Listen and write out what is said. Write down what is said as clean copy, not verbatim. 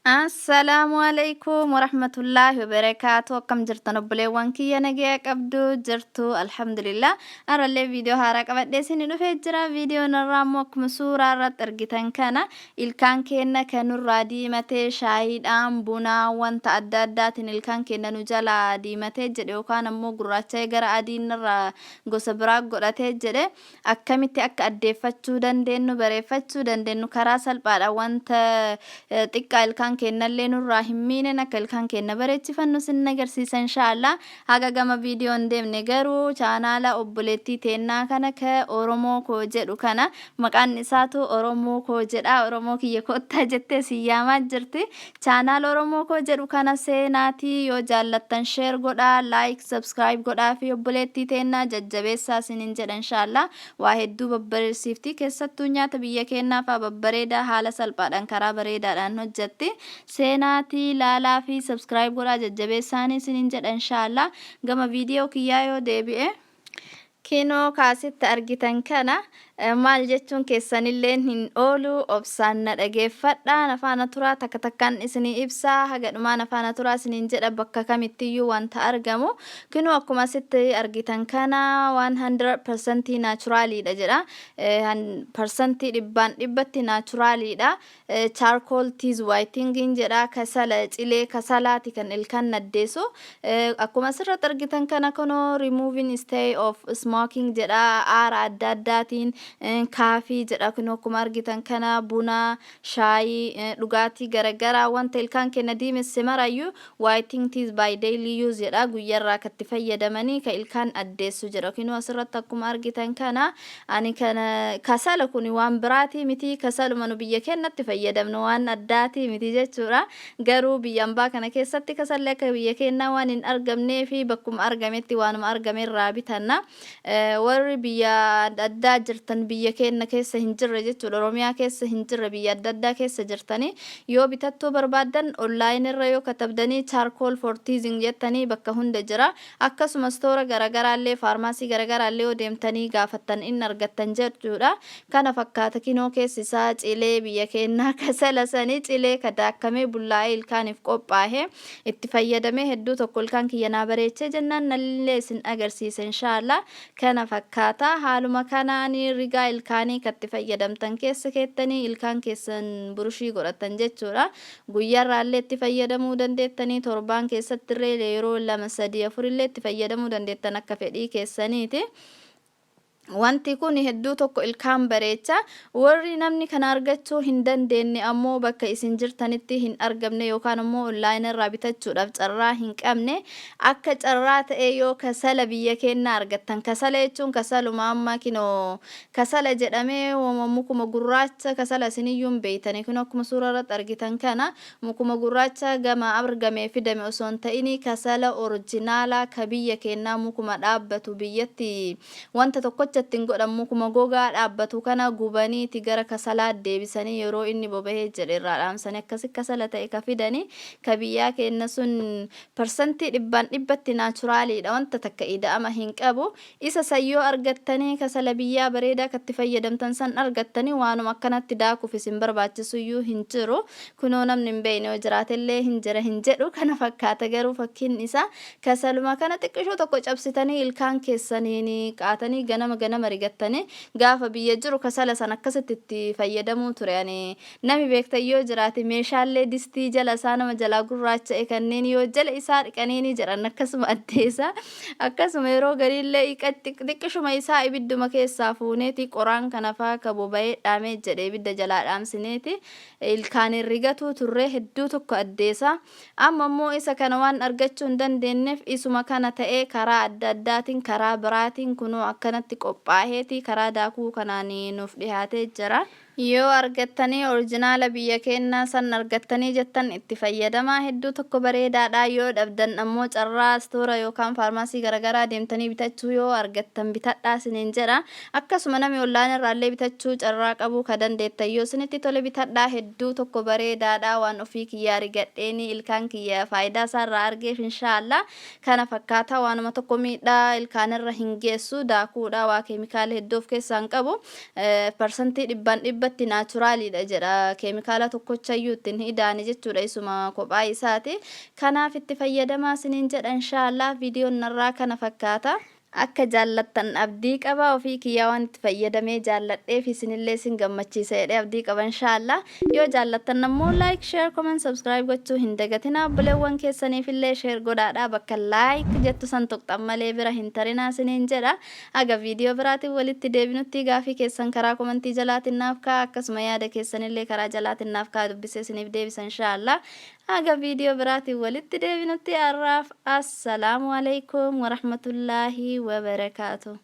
Assalamualaikum warahmatullahi wabarakatuh. Akkam jirtan obboleewwan kiyya nagaa qabdu jirtu alhamdulillah. Arallee viidiyoo haaraa qabadhee isinii dhufee jira. Viidiyoon irraa immoo akkuma suuraa irratti argitan kana ilkaan keenya kan nurraa diimatee shaayiidhaan bunaa wanta adda addaatiin ilkaan keenya nu jalaa diimatee jedhe yookaan ammoo gurraacha'ee gara adiin irraa gosa biraa godhatee jedhe akkamitti akka addeeffachuu dandeenyu bareeffachuu dandeenyu karaa salphaadhaan wanta xiqqaa ilkaan kennallee nurraa hin miinen akka ilkaan kenna bareechifannu sin agarsiisa inshallah. Haga gama viidiyoon deemne garuu chaanaala obboleettii teennaa kana ka Oromoo koo jedhu kana maqaan isaatu Oromoo koo jedha. Oromoo kiyya kottaa jettee siyaamaa jirti. Chaanaala Oromoo koo jedhu kana seenaatii yoo jaallattan share godhaa, like, subscribe godhaa fi obboleettii teennaa jajjabeessaa sinin jedha inshallah. Waa hedduu babbareessifti keessattuu nyaata biyya keenyaaf babbareedaa haala salphaadhaan karaa bareedaadhaan hojjetti. Seenaatii ilaalaa fi subscribe godhaa jajjabeessaanii sinin jedha inshallah. Gama viidiyoo kiyyaa yoo deebi'e kinoo kaasitti argitan kana maal jechuun keessanillee hin oolu obsaan na dhageeffadhaa nafaana turaa takka takkaan isinii ibsaa haga dhumaa nafaana turaa isiniin jedha bakka kamittiyyuu wanta argamu kinoo akkuma sitti argitan kana 100% naturaliidha jedha percentii dhibbaan dhibbatti naturaliidha charcoal teeth whitening jedha kasala cilee kasalaati kan ilkaan naddeessu akkuma sirratti argitan kana kunoo removing stay of smoking jedha aara adda addaatiin kaafii jedha kun akkuma argitan kana buna shaayii dhugaatii garagaraa wanta ilkaan keenya diimesse marayyuu whitening teeth by daily use jedha guyyarraa katti fayyadamanii ka ilkaan addeessu jedha kun asirratti akkuma argitan kana ani kana kasala kun waan biraatii miti kasaluma nu biyya keenyatti fayyadamnu waan addaati miti jechuudha garuu biyya ambaa kana keessatti kasallee akka biyya keenyaa waan hin argamnee fi bakkuma argametti waanuma argameerraa bitanna warri biyya addaa jirtan biyya keenya keessa hin jirre jechuudha Oromiyaa keessa hin jirre biyya adda addaa keessa jirtanii yoo bitattuu barbaadan online irra yoo katabdanii charcoal for teething jettanii bakka hunda jira akkasumas toora garagaraallee faarmaasii garagaraallee yoo deemtanii gaafattan in argattan jechuudha kana fakkaata kinoo keessi isaa cilee biyya keenyaa kasala sanii cilee kadaakamee bullaa'ee ilkaaniif qophaa'ee itti fayyadamee hedduu tokko ilkaan kiyyanaa bareechee jennaan nallee isin agarsiisa inshallah kana fakkaata haaluma kanaanii rigaa ilkaanii katti fayyadamtan keessa keettanii ilkaan keessan burushii godhatan jechuudha guyyaarraallee itti fayyadamuu dandeettanii torbaan keessatti illee yeroo 2-3-4 illee itti fayyadamuu dandeettan akka fedhii keessaniiti. Wanti kun hedduu tokko ilkaan bareecha warri namni kana argachuu hin dandeenye ammoo bakka isin jirtanitti hin argamne yookaan ammoo online irraa bitachuudhaaf carraa hin qabne akka carraa ta'e yoo kasala biyya keenya argattan kasala jechuun kasaluma amma kinoo kasala jedhamee mukuma gurraacha kasala isiniyyuun beeytanii kun akkuma suuraa irratti argitan kana mukuma gurraacha gama argamee fidame osoo hin ta'ini kasala originaalaa ka biyya keenyaa mukuma dhaabbatu biyyatti wanta tokko ittiin godhamu kuma gogaa dhaabbatu kana gubanii gara kasalaa deebisanii yeroo inni boba'ee jedhe irraa dhaamsanii akkasi kasala ta'e ka fidanii ka biyyaa keenya sun percentii dhibbaan dhibbatti naturaliidha wanta takka ida'ama hin qabu isa sayyoo argattanii kasala biyyaa bareedaa katti fayyadamtan san argattanii waanuma akkanatti daakuuf isin barbaachisuyyuu hin jiru kunoo namni hin beekne yoo jiraatellee hin jira hin jedhu kana fakkaata garuu fakkiin isaa kasaluma kana xiqqishoo tokko cabsitanii ilkaan keessaniin qaatanii ganama rigattanii gaafa biyya jiru kasala san akkasitti itti fayyadamuu ture ani nami beektan yoo jiraate meeshaalee distii jala isaa nama jalaa gurraacha'e kanneen yoo jala isaa dhiqaniini jedhan akkasuma addeessa akkasuma yeroo gariillee xiqqishuma isaa ibidduma keessaa fuuneeti qoraan kanafaa ka boba'ee dhaamee jedhe ibidda jalaa dhaamsineeti ilkaaniin rigatu turre hedduu tokko addeessa amma immoo isa kana waan argachuu hin dandeenyeef isuma kana ta'ee karaa adda addaatiin karaa biraatiin kunoo akkanatti qophaa'eeti karaa daakuu kanaan nuuf dhiyaatee jira yoo argattanii oriijinaala biyya keenyaa san argattanii jettan itti fayyadamaa hedduu tokko bareedaadha yoo dhabdan ammoo carraa stoora yookaan faarmaasii garagaraa deemtanii bitachuu yoo argattan bitadhaa isiniin jedha akkasuma namni online irraallee bitachuu carraa qabuu ka dandeettan yoo isinitti tole bitadhaa hedduu tokko bareedaadha waan ofii kiyyaa rigadheeni ilkaan kiyya faayidaa isaarraa argeef inshallah kana fakkaata waanuma tokko miidhaa ilkaanirra hin geessu daakuudha waa keemikaala hedduu of keessaa hin qabu percentii dhibbaan dhibba dubbatti naachuraaliidha jedha keemikaala tokkochayyuu ittiin hidhaani jechuudha isuma kophaa isaati. Kanaaf itti fayyadamaa isiniin jedha inshaallah. Viidiyoon narraa kana fakkaata. Akka jaallattan abdii qaba ofii kiyyaa waan itti fayyadamee jaalladheef isinillee isin gammachiisa jedhee abdii qaba inshaallah. Yoo jaallattan ammoo like, share, comment, subscribe gochuu hin dagatinaa. Obboleewwan keessaniif illee share godhaadhaa bakka like jettu san tuqxan malee bira hin tarinaa isiniin jedha. Aga viidiyoo biraatiin walitti deebinutti gaafii keessan karaa komentii jalaatiin naaf ka'a akkasuma yaada keessanillee karaa jalaatiin naaf ka'a dubbisee isiniif deebisa inshaallah. Aga viidiyoo biraatiin walitti deebinutti har'aaf assalaamu alaykum wa rahmatullahi wa barakaatuh.